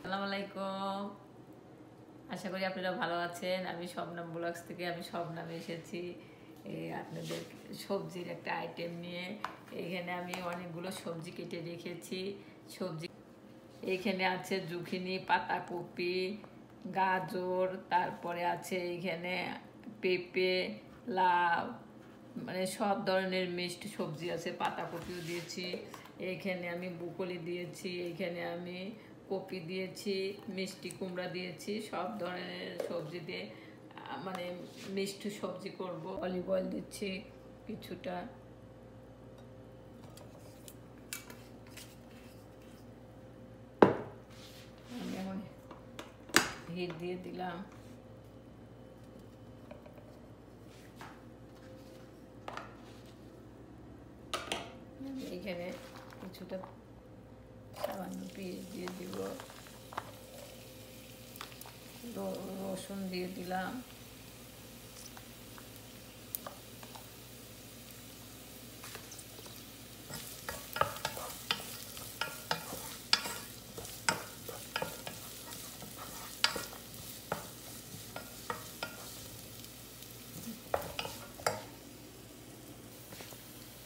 আসসালামু আলাইকুম। আশা করি আপনারা ভালো আছেন। আমি শবনম ব্লগস থেকে শবনম এসেছি আপনাদের সবজির একটা আইটেম নিয়ে। এখানে আমি অনেকগুলো সবজি কেটে রেখেছি। সবজি এইখানে আছে জুকিনি, পাতাকপি, গাজর, তারপরে আছে এইখানে পেঁপে, লাউ, মানে সব ধরনের মিষ্টি সবজি আছে। পাতাকপিও দিয়েছি, এইখানে আমি ব্রুকলি দিয়েছি, এইখানে আমি কপি দিয়েছি, মিষ্টি কুমড়া দিয়েছি। সব ধরনের সবজি দিয়ে মানে মিষ্টি সবজি করব। অলিভ অয়েল দিচ্ছি কিছুটা, আমি এখন হিট দিয়ে দিলাম। এইখানে কিছুটা সামান্য পেঁয়াজ দিয়ে দিব, রসুন দিয়ে দিলাম,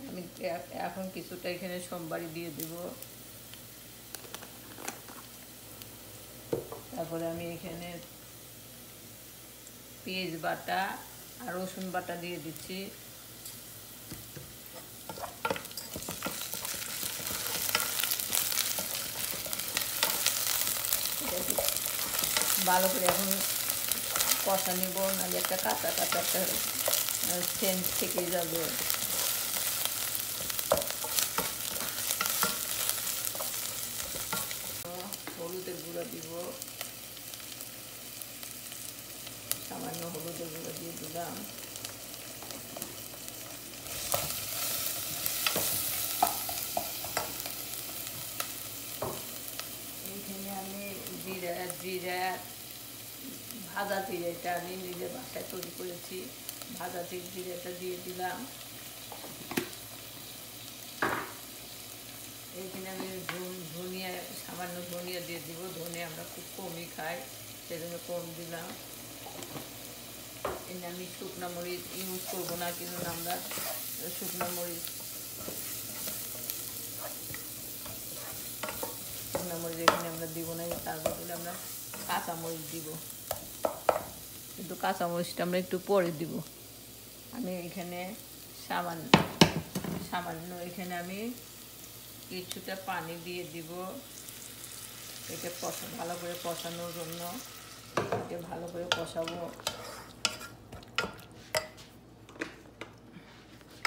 আমি এখন কিছুটা এখানে সোমবারি দিয়ে দেব। তারপরে আমি এখানে পেঁয়াজ বাটা আর রসুন বাটা দিয়ে দিচ্ছি। ভালো করে এখন কষা নিব, নাহলে একটা কাঁচা কাঁচা একটা সেন্ট থেকে যাবে। হলুদের গুঁড়া দিব, সামান্য হলুদের গুঁড়া দিয়ে দিলাম। এইখানে আমি জিরা ভাজা জিরাটা আমি নিজের বাসায় তৈরি করেছি, ভাজা জিরাটা দিয়ে দিলাম। এইখানে আমি ধনিয়া, সামান্য ধনিয়া দিয়ে দিব। ধনিয়া আমরা খুব কমই খাই, সেজন্য কম দিলাম। এখানে আমি শুকনো মরিচ ইউজ করবো না, কিন্তু আমরা শুকনো মরিচ এখানে আমরা দিব না, তার বদলে আমরা কাঁচামরিচ দিব, কিন্তু কাঁচামরিচটা আমরা একটু পরে দিব। আমি এখানে সামান্য এখানে আমি কিছুটা পানি দিয়ে দিব, এটা ভালো করে কষানোর জন্য। এটা ভালো করে কষাবো।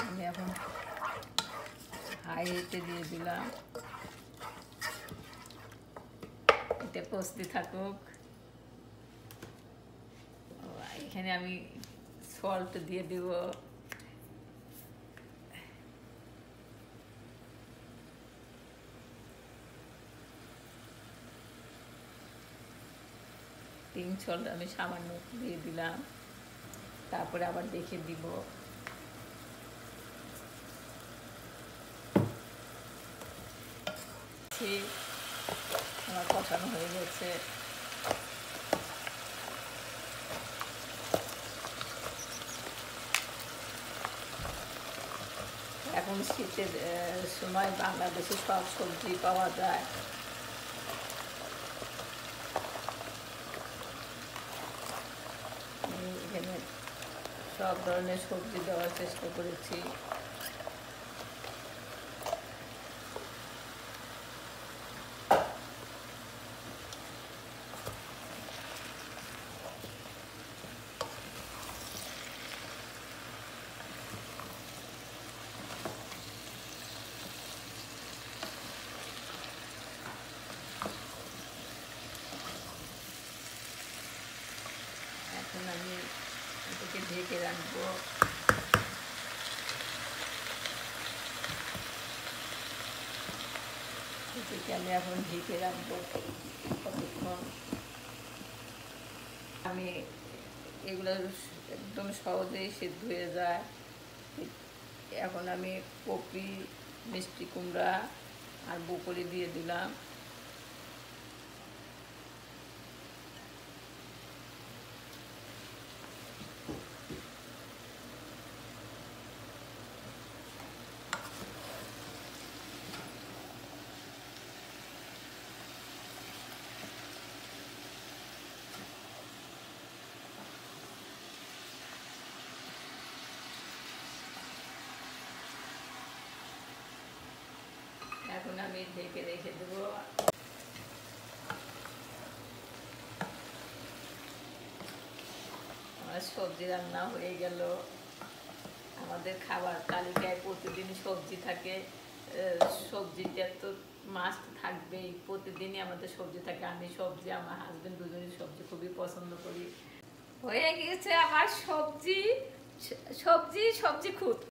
আমি এখন হাই হিটে দিয়ে দিলাম, এটা কষতে থাকুক। এখানে আমি সল্ট দিয়ে দেব, পিঙ্ক সল্ট আমি সামান্য দিয়ে দিলাম। তারপরে আবার দেখে দিব। আমার কষানো হয়ে গেছে। এখন শীতের সময় বাংলাদেশে সব সবজি পাওয়া যায়। এখানে সব ধরনের সবজি দেওয়ার চেষ্টা করেছি। এখন আমি এটাকে ঢেকে রাখবো। এটাকে আমি এখন ঢেকে রাখবো কতক্ষণ। আমি এগুলো একদম সহজেই সিদ্ধ হয়ে যায়। এখন আমি কপি, মিষ্টি কুমড়া আর ব্রুকলি দিয়ে দিলাম। আমি ঢেকে রেখে দেবো। আমার সবজি রান্না হয়ে গেল। আমাদের খাবার তালিকায় প্রতিদিন সবজি থাকে, সবজিটা তো মাস্ট থাকবেই, প্রতিদিনই আমাদের সবজি থাকে। আমি সবজি, আমার হাজবেন্ড দুজনই সবজি খুবই পছন্দ করি। হয়ে গেছে আমার সবজি সবজি সবজি খুব